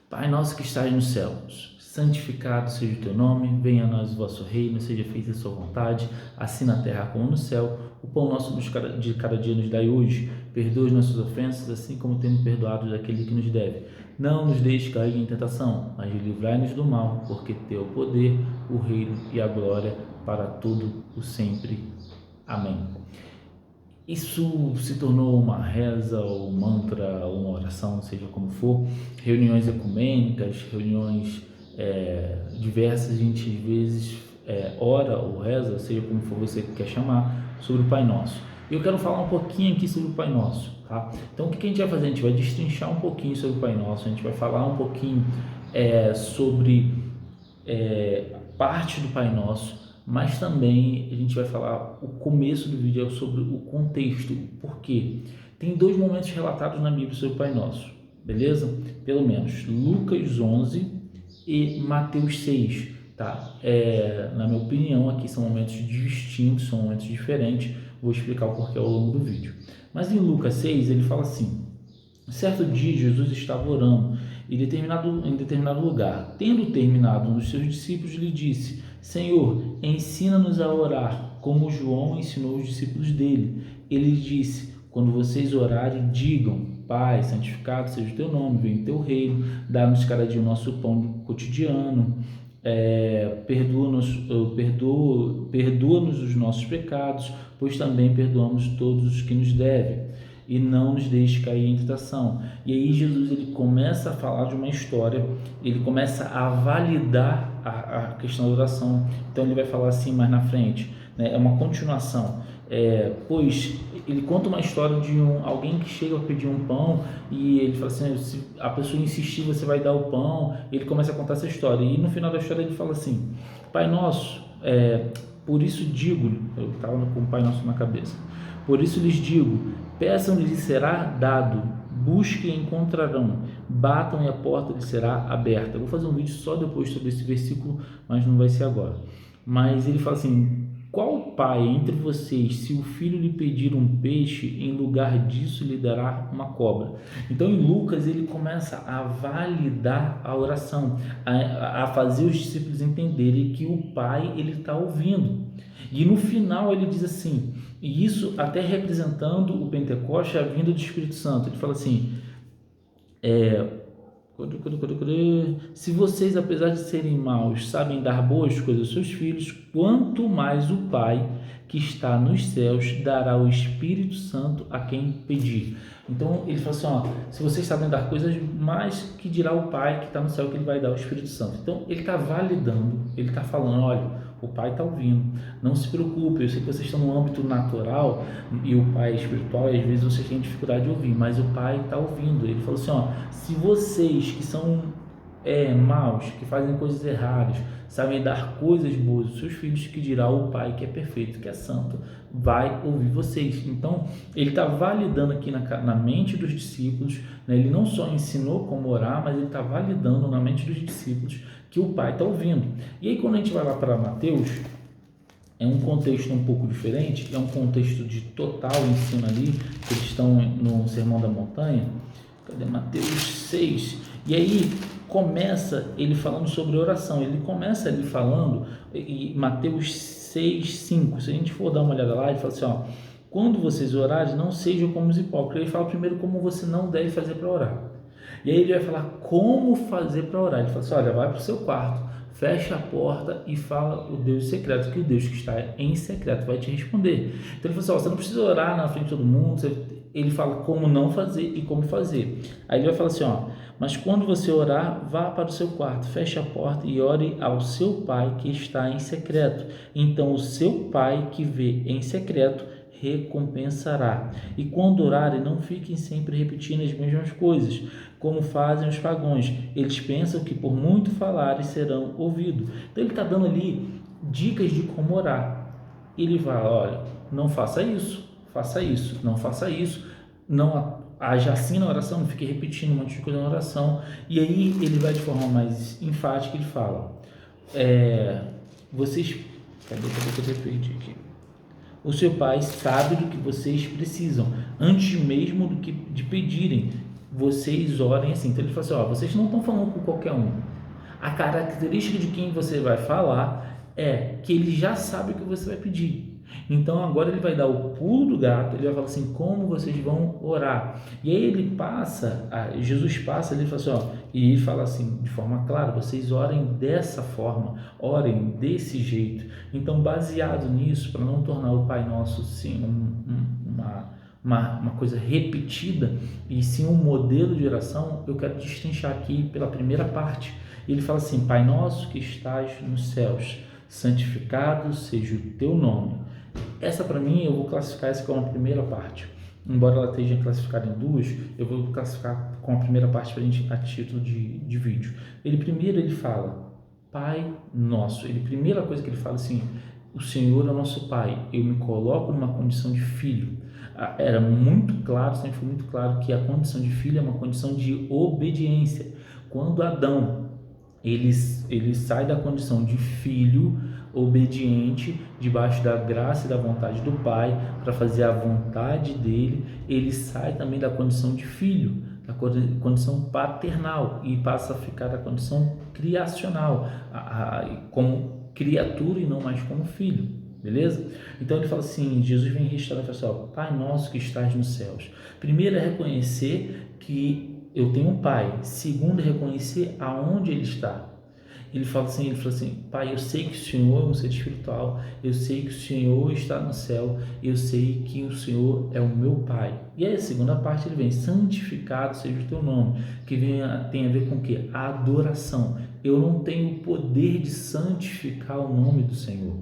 Pai nosso que estás nos céus, santificado seja o teu nome, venha a nós o vosso reino, seja feita a sua vontade, assim na terra como no céu. O pão nosso de cada dia nos dai hoje, perdoa as nossas ofensas, assim como temos perdoado daquele que nos deve. Não nos deixe cair em tentação, mas livrai-nos do mal, porque teu o poder, o reino e a glória para todo o sempre. Amém. Isso se tornou uma reza, ou um mantra, ou uma oração, seja como for, reuniões ecumênicas, reuniões diversas, a gente às vezes ora ou reza, seja como for você que quer chamar, sobre o Pai Nosso. Eu quero falar um pouquinho aqui sobre o Pai Nosso, tá? Então o que a gente vai fazer? A gente vai destrinchar um pouquinho sobre o Pai Nosso, a gente vai falar um pouquinho sobre parte do Pai Nosso, mas também a gente vai falar, o começo do vídeo é sobre o contexto, por quê? Tem dois momentos relatados na Bíblia sobre o Pai Nosso, beleza? Pelo menos Lucas 11 e Mateus 6, tá? Na minha opinião, aqui são momentos distintos, são momentos diferentes, vou explicar o porquê ao longo do vídeo. Mas em Lucas 6 ele fala assim: certo dia Jesus estava orando em determinado lugar. Tendo terminado, um dos seus discípulos lhe disse: Senhor, ensina-nos a orar, como João ensinou os discípulos dele. Ele disse: quando vocês orarem, digam: Pai, santificado seja o teu nome, venha o teu reino, dá-nos cada dia o nosso pão cotidiano, perdoa-nos os nossos pecados, pois também perdoamos todos os que nos devem, e não nos deixe cair em tentação. E aí Jesus ele começa a falar de uma história, ele começa a validar a questão da oração. Então ele vai falar assim mais na frente, né? É uma continuação. Pois ele conta uma história de alguém que chega a pedir um pão e ele fala assim: se a pessoa insistir, você vai dar o pão. Ele começa a contar essa história e no final da história ele fala assim: Pai Nosso, por isso digo, eu estava com o Pai Nosso na cabeça, por isso lhes digo, peçam-lhes e será dado, busquem e encontrarão, batam e a porta lhes será aberta. Eu vou fazer um vídeo só depois sobre esse versículo, mas não vai ser agora. Mas ele fala assim: qual pai entre vocês, se o filho lhe pedir um peixe, em lugar disso lhe dará uma cobra? Então em Lucas ele começa a validar a oração, a fazer os discípulos entenderem que o pai ele está ouvindo. E no final ele diz assim, e isso até representando o Pentecoste, a vinda do Espírito Santo. Ele fala assim: se vocês, apesar de serem maus, sabem dar boas coisas aos seus filhos, quanto mais o Pai que está nos céus dará o Espírito Santo a quem pedir. Então ele fala assim: se vocês sabem dar coisas, mais que dirá o Pai que está no céu que ele vai dar o Espírito Santo. Então ele está validando, ele está falando: olha, o Pai está ouvindo, não se preocupe, eu sei que vocês estão no âmbito natural e o Pai é espiritual e às vezes vocês têm dificuldade de ouvir, mas o Pai está ouvindo. Ele falou assim: se vocês que são maus, que fazem coisas erradas, sabem dar coisas boas aos seus filhos, que dirá o Pai que é perfeito, que é santo, vai ouvir vocês. Então ele está validando aqui na mente dos discípulos, né? Ele não só ensinou como orar, mas ele está validando na mente dos discípulos que o Pai está ouvindo. E aí quando a gente vai lá para Mateus, é um contexto um pouco diferente, é um contexto de total ensino ali, que eles estão no Sermão da Montanha. Cadê Mateus 6? E aí começa ele falando sobre oração, ele começa ali falando, e Mateus 6, 5, se a gente for dar uma olhada lá, ele fala assim: quando vocês orarem, não sejam como os hipócritas. Ele fala primeiro como você não deve fazer para orar, e aí ele vai falar como fazer para orar. Ele fala assim: olha, vai para o seu quarto, fecha a porta e fala o Deus secreto, que o Deus que está em secreto vai te responder. Então ele fala assim: você não precisa orar na frente de todo mundo. Ele fala como não fazer e como fazer. Aí ele vai falar assim: mas quando você orar, vá para o seu quarto, feche a porta e ore ao seu Pai que está em secreto. Então o seu Pai que vê em secreto recompensará. E quando orarem, não fiquem sempre repetindo as mesmas coisas, como fazem os pagãos. Eles pensam que por muito falarem serão ouvidos. Então ele está dando ali dicas de como orar. Ele vai: olha, não faça isso, faça isso, não faça isso, não haja assim na oração, não fique repetindo um monte de coisa na oração. E aí ele vai de forma mais enfática, ele fala: vocês, cadê que eu perdi aqui? O seu Pai sabe do que vocês precisam, antes mesmo de pedirem. vocês orem assim. Então ele fala assim, ó, vocês não estão falando com qualquer um. A característica de quem você vai falar é que ele já sabe o que você vai pedir. Então agora ele vai dar o pulo do gato, ele vai falar assim, como vocês vão orar? E aí ele passa, Jesus passa, ele fala assim, ó, e ele fala assim, de forma clara, vocês orem dessa forma, orem desse jeito. Então baseado nisso, para não tornar o Pai Nosso sim, uma coisa repetida, e sim um modelo de oração, eu quero destrinchar aqui pela primeira parte. Ele fala assim, Pai Nosso que estás nos céus, santificado seja o teu nome. Essa para mim, eu vou classificar essa como a primeira parte. Embora ela esteja classificada em duas, eu vou classificar com a primeira parte para a gente a título de vídeo. Ele fala, Pai Nosso. Primeira coisa que ele fala assim, o Senhor é o nosso Pai. Eu me coloco numa condição de filho. Era muito claro, sempre foi muito claro que a condição de filho é uma condição de obediência. Quando Adão ele sai da condição de filho obediente, debaixo da graça e da vontade do Pai, para fazer a vontade dele, ele sai também da condição de filho, da condição paternal, e passa a ficar da condição criacional, como criatura e não mais como filho, beleza? Então ele fala assim, Jesus vem restaurar e fala assim, ó, Pai Nosso que estás nos céus. Primeiro é reconhecer que eu tenho um Pai. Segundo é reconhecer aonde Ele está. Ele fala assim, Pai, eu sei que o Senhor é um ser espiritual, eu sei que o Senhor está no céu, eu sei que o Senhor é o meu Pai. E aí a segunda parte ele vem, santificado seja o teu nome, que tem a ver com o quê? A adoração. Eu não tenho o poder de santificar o nome do Senhor.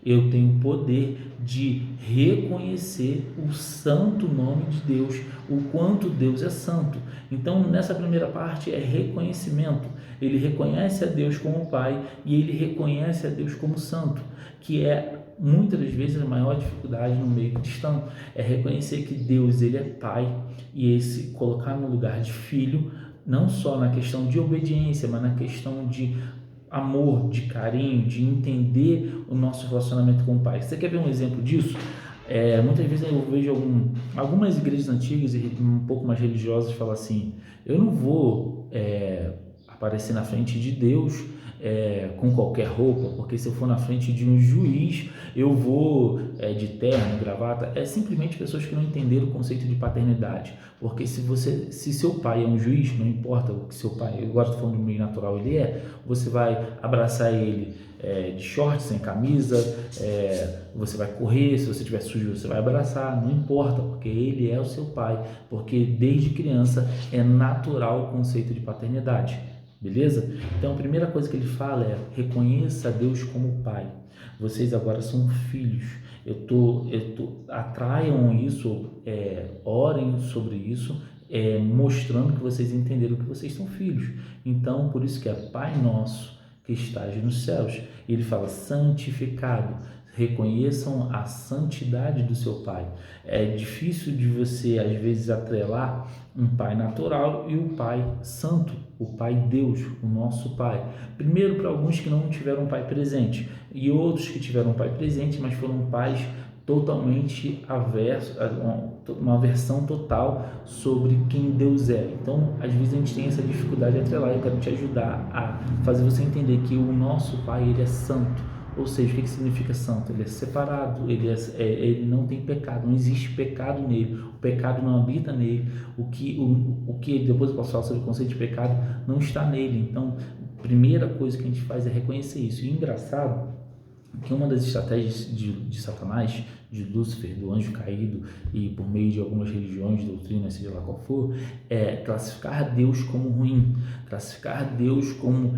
Eu tenho o poder de reconhecer o santo nome de Deus, o quanto Deus é santo. Então, nessa primeira parte é reconhecimento. Ele reconhece a Deus como Pai e ele reconhece a Deus como santo, que é muitas das vezes a maior dificuldade no meio cristão, é reconhecer que Deus ele é Pai e esse colocar no lugar de filho, não só na questão de obediência, mas na questão de amor, de carinho, de entender o nosso relacionamento com o Pai. Você quer ver um exemplo disso? Muitas vezes eu vejo algumas igrejas antigas e um pouco mais religiosas falam assim, eu não vou aparecer na frente de Deus com qualquer roupa, porque se eu for na frente de um juiz, eu vou de terno, gravata. É simplesmente pessoas que não entenderam o conceito de paternidade, porque se seu pai é um juiz, não importa o que seu pai, eu agora estou falando do meio natural, você vai abraçar ele de short, sem camisa, você vai correr, se você estiver sujo você vai abraçar, não importa, porque ele é o seu pai, porque desde criança é natural o conceito de paternidade. Beleza? Então a primeira coisa que ele fala é reconheça a Deus como Pai. Vocês agora são filhos. Atraiam isso, orem sobre isso, mostrando que vocês entenderam que vocês são filhos. Então por isso que é Pai Nosso que estás nos céus. Ele fala santificado. Reconheçam a santidade do seu Pai. É difícil de você às vezes atrelar um Pai natural e o Pai santo, o Pai Deus, o nosso Pai. Primeiro para alguns que não tiveram um Pai presente e outros que tiveram um Pai presente, mas foram pais totalmente aversos, uma versão total sobre quem Deus é. Então, às vezes a gente tem essa dificuldade de atrelar. Eu quero te ajudar a fazer você entender que o nosso Pai, ele é santo. Ou seja, o que significa santo? Ele é separado, ele não tem pecado, não existe pecado nele, o pecado não habita nele, o que depois eu posso falar sobre o conceito de pecado, não está nele. Então, a primeira coisa que a gente faz é reconhecer isso. E engraçado que uma das estratégias de Satanás, de Lúcifer, do anjo caído, e por meio de algumas religiões, doutrinas, seja lá qual for, é classificar Deus como ruim, classificar Deus como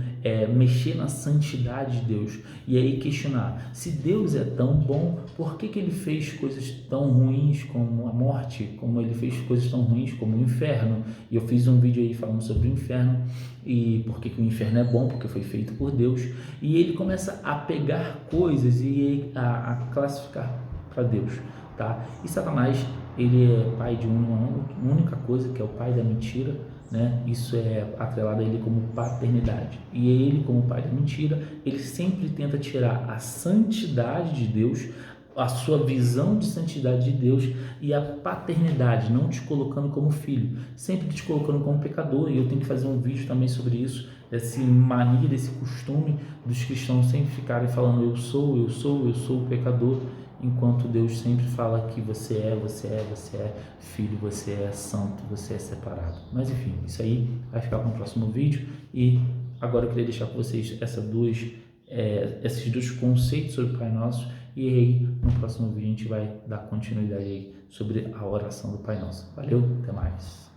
mexer na santidade de Deus, e aí questionar, se Deus é tão bom, por que ele fez coisas tão ruins como a morte, como ele fez coisas tão ruins como o inferno? E eu fiz um vídeo aí falando sobre o inferno, e por que o inferno é bom, porque foi feito por Deus, e ele começa a pegar coisas e a classificar para Deus, tá? E Satanás, ele é pai de uma única coisa, que é o pai da mentira, né? Isso é atrelado a ele como paternidade, e ele, como pai da mentira, ele sempre tenta tirar a santidade de Deus a sua visão de santidade de Deus e a paternidade, não te colocando como filho, sempre te colocando como pecador. E eu tenho que fazer um vídeo também sobre isso, dessa mania, desse costume dos cristãos sempre ficarem falando eu sou o pecador, enquanto Deus sempre fala que você é filho, você é santo, você é separado. Mas enfim, isso aí vai ficar para o próximo vídeo. E agora eu queria deixar com vocês esses dois conceitos sobre o Pai Nosso, e aí no próximo vídeo a gente vai dar continuidade aí sobre a oração do Pai Nosso. Valeu, até mais.